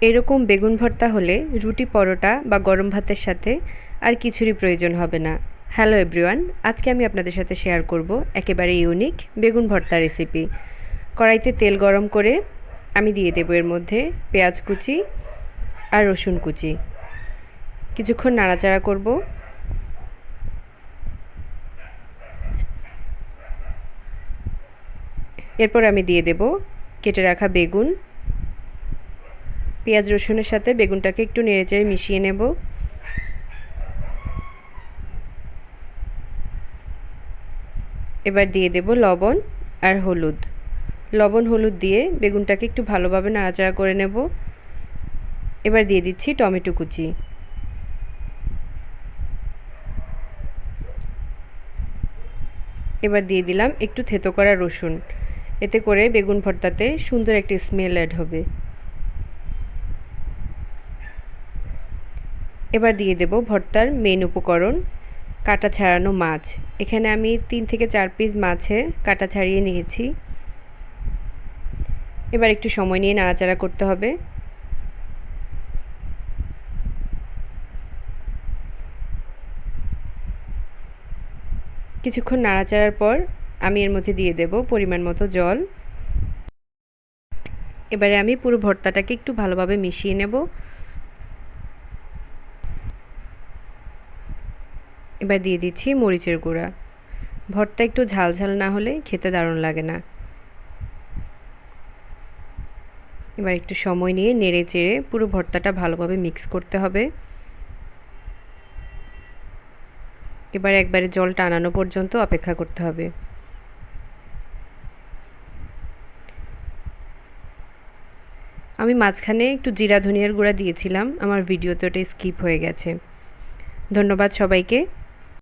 এরকম বেগুন ভর্তা হলে রুটি পরোটা বা গরম ভাতের সাথে আর কিছুরই প্রয়োজন হবে না। হ্যালো এভরিওয়ান, আজকে আমি আপনাদের সাথে শেয়ার করব একেবারে ইউনিক বেগুন ভর্তা রেসিপি। কড়াইতে তেল গরম করে আমি দিয়ে দেব এর মধ্যে পেঁয়াজ কুচি আর রসুন কুচি। কিছুক্ষণ নাড়াচাড়া করব। এরপর আমি দিয়ে দেব কেটে রাখা বেগুন। পেঁয়াজ রসুনের সাথে বেগুনটাকে একটু নেড়েচেড়ে মিশিয়ে নেব। এবার দিয়ে দেব লবণ আর হলুদ। লবণ হলুদ দিয়ে বেগুনটাকে একটু ভালোভাবে নাড়াচাড়া করে নেব। এবার দিয়ে দিচ্ছি টমেটো কুচি। এবার দিয়ে দিলাম একটু থেতো করা রসুন। এতে করে বেগুন ভর্তাতে সুন্দর একটি স্মেল অ্যাড হবে। এবার দিয়ে দেব ভর্তার মেন উপকরণ, কাটা ছাড়ানো মাছ। এখানে আমি 3 থেকে 4 পিস মাছের কাটা ছাড়িয়ে নিয়েছি। এবার একটু সময় নিয়ে নাড়াচাড়া করতে হবে। কিছুক্ষণ নাড়াচাড়ার পর আমি এর মধ্যে দিয়ে দেব পরিমাণ মতো জল। এবারে আমি পুরো ভর্তাটাকে একটু ভালোভাবে মিশিয়ে নেব। এবার দিয়ে দিচ্ছি মরিচের গুঁড়া। ভর্তা একটু ঝাল ঝাল না হলে খেতে দারুণ লাগে না। এবার একটু সময় নিয়ে নেড়ে চেড়ে পুরো ভর্তাটা ভালোভাবে মিক্স করতে হবে। এবার একবারে জল টানানো পর্যন্ত অপেক্ষা করতে হবে। আমি মাঝখানে একটু জিরা ধনিয়ার গুঁড়া দিয়েছিলাম, আমার ভিডিওতে ওটা স্কিপ হয়ে গেছে। ধন্যবাদ সবাইকে।